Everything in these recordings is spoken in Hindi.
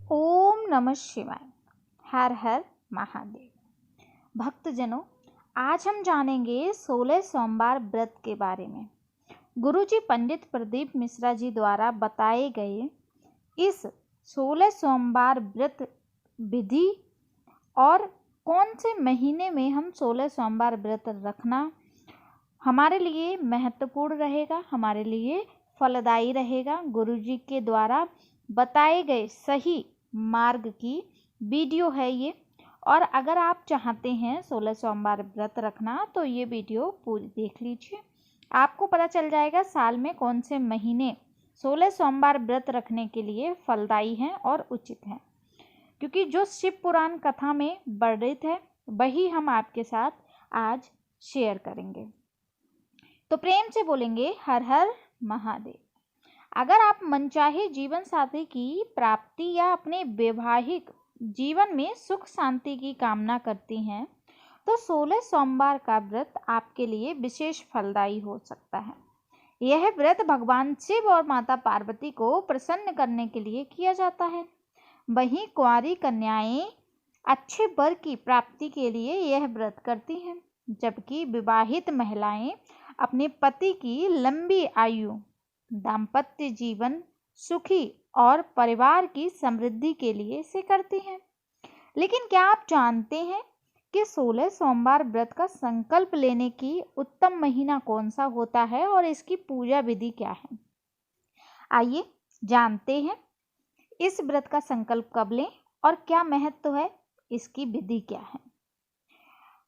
ओम नमः शिवाय। हर हर महादेव। भक्तजनों, आज हम जानेंगे 16 सोमवार व्रत के बारे में। गुरुजी पंडित प्रदीप मिश्रा जी द्वारा बताए गए इस 16 सोमवार व्रत विधि और कौन से महीने में हम 16 सोमवार व्रत रखना हमारे लिए महत्वपूर्ण रहेगा, हमारे लिए फलदायी रहेगा। गुरुजी के द्वारा बताए गए सही मार्ग की वीडियो है ये। और अगर आप चाहते हैं 16 सोमवार व्रत रखना तो ये वीडियो पूरी देख लीजिए। आपको पता चल जाएगा साल में कौन से महीने 16 सोमवार व्रत रखने के लिए फलदायी हैं और उचित हैं, क्योंकि जो शिव पुराण कथा में वर्णित है वही हम आपके साथ आज शेयर करेंगे। तो प्रेम से बोलेंगे हर हर महादेव। अगर आप मनचाहे जीवन साथी की प्राप्ति या अपने वैवाहिक जीवन में सुख शांति की कामना करती हैं तो 16 सोमवार का व्रत आपके लिए विशेष फलदायी हो सकता है। यह व्रत भगवान शिव और माता पार्वती को प्रसन्न करने के लिए किया जाता है। वहीं कुंवारी कन्याएं अच्छे वर की प्राप्ति के लिए यह व्रत करती हैं, जबकि विवाहित महिलाएं अपने पति की लंबी आयु, दाम्पत्य जीवन सुखी और परिवार की समृद्धि के लिए इसे करती हैं। लेकिन क्या आप जानते हैं कि 16 सोमवार व्रत का संकल्प लेने की उत्तम महीना कौन सा होता है और इसकी पूजा विधि क्या है? आइए जानते हैं इस व्रत का संकल्प कब लें और क्या महत्व है, इसकी विधि क्या है।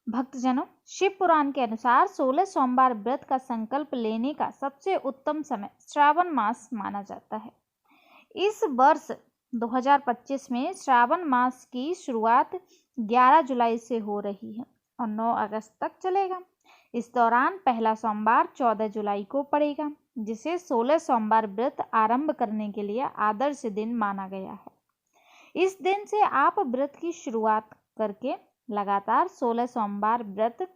भक्तजनों, शिव पुराण के अनुसार 16 सोमवार व्रत का संकल्प लेने का सबसे उत्तम समय श्रावण मास माना जाता है। इस वर्ष 2025 में श्रावण मास की शुरुआत 11 जुलाई से हो रही है और 9 अगस्त तक चलेगा। इस दौरान पहला सोमवार 14 जुलाई को पड़ेगा, जिसे 16 सोमवार व्रत आरंभ करने के लिए आदर्श दिन माना गया है। इस दिन से आप व्रत की शुरुआत करके लगातार 16 सोमवार व्रत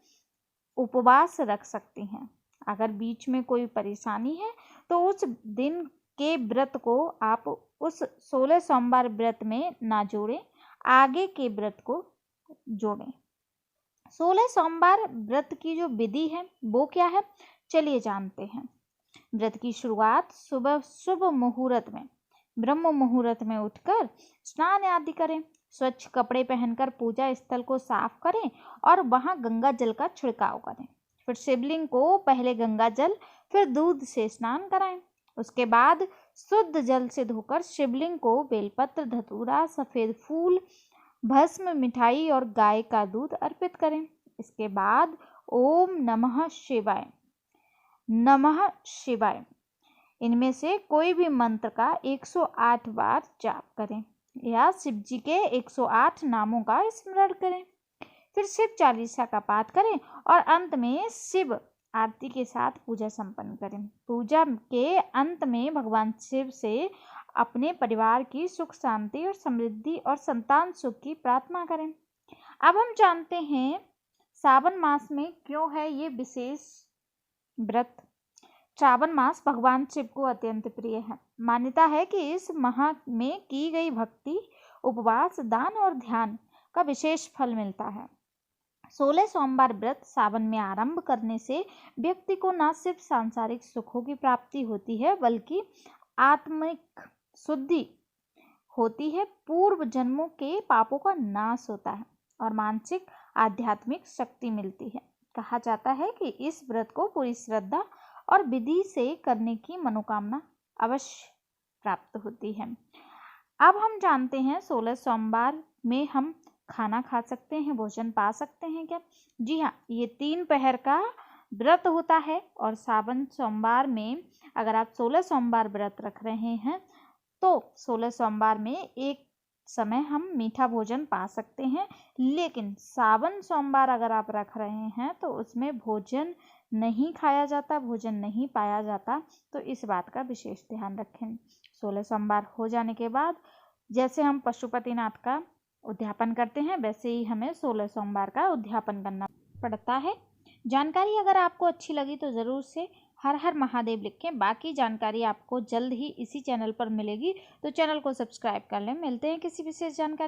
उपवास रख सकती हैं। अगर बीच में कोई परेशानी है तो उस दिन के व्रत को आप उस 16 सोमवार व्रत में ना जोड़ें, आगे के व्रत को जोड़ें। 16 सोमवार व्रत की जो विधि है वो क्या है, चलिए जानते हैं। व्रत की शुरुआत सुबह शुभ मुहूर्त में, ब्रह्म मुहूर्त में उठकर स्नान आदि करें। स्वच्छ कपड़े पहनकर पूजा स्थल को साफ करें और वहां गंगा जल का छिड़काव करें। फिर शिवलिंग को पहले गंगा जल फिर दूध से स्नान कराएं। उसके बाद शुद्ध जल से धोकर शिवलिंग को बेलपत्र, धतूरा, सफेद फूल, भस्म, मिठाई और गाय का दूध अर्पित करें। इसके बाद ओम नमः शिवाय, नमः शिवाय इनमें से कोई भी मंत्र का 108 बार जाप करें या शिव जी के 108 नामों का स्मरण करें। फिर शिव चालीसा का पाठ करें और अंत में शिव आरती के साथ पूजा संपन्न करें। पूजा के अंत में भगवान शिव से अपने परिवार की सुख शांति और समृद्धि और संतान सुख की प्रार्थना करें। अब हम जानते हैं सावन मास में क्यों है ये विशेष व्रत। श्रावण मास भगवान शिव को अत्यंत प्रिय है। मान्यता है कि इस माह में की गई भक्ति, उपवास, दान और ध्यान का विशेष फल मिलता है। 16 सोमवार व्रत सावन में आरंभ करने से व्यक्ति को न सिर्फ सांसारिक सुखों की प्राप्ति होती है बल्कि आत्मिक शुद्धि होती है, पूर्व जन्मों के पापों का नाश होता है और मानसिक आध्यात्मिक शक्ति मिलती है। कहा जाता है कि इस व्रत को पूरी श्रद्धा और विधि से करने की मनोकामना अवश्य प्राप्त होती है। अब हम जानते हैं 16 सोमवार में हम खाना खा सकते हैं, भोजन पा सकते हैं क्या? जी हाँ, ये 3 पहर का व्रत होता है और सावन सोमवार में अगर आप 16 सोमवार व्रत रख रहे हैं तो 16 सोमवार में एक समय हम मीठा भोजन पा सकते हैं। लेकिन सावन सोमवार अगर आप रख रहे हैं तो उसमें भोजन नहीं खाया जाता, भोजन नहीं पाया जाता, तो इस बात का विशेष ध्यान रखें। 16 सोमवार हो जाने के बाद जैसे हम पशुपतिनाथ का उद्यापन करते हैं वैसे ही हमें 16 सोमवार का उद्यापन करना पड़ता है। जानकारी अगर आपको अच्छी लगी तो ज़रूर से हर हर महादेव लिखें। बाकी जानकारी आपको जल्द ही इसी चैनल पर मिलेगी, तो चैनल को सब्सक्राइब कर लें। मिलते हैं किसी विशेष जानकारी।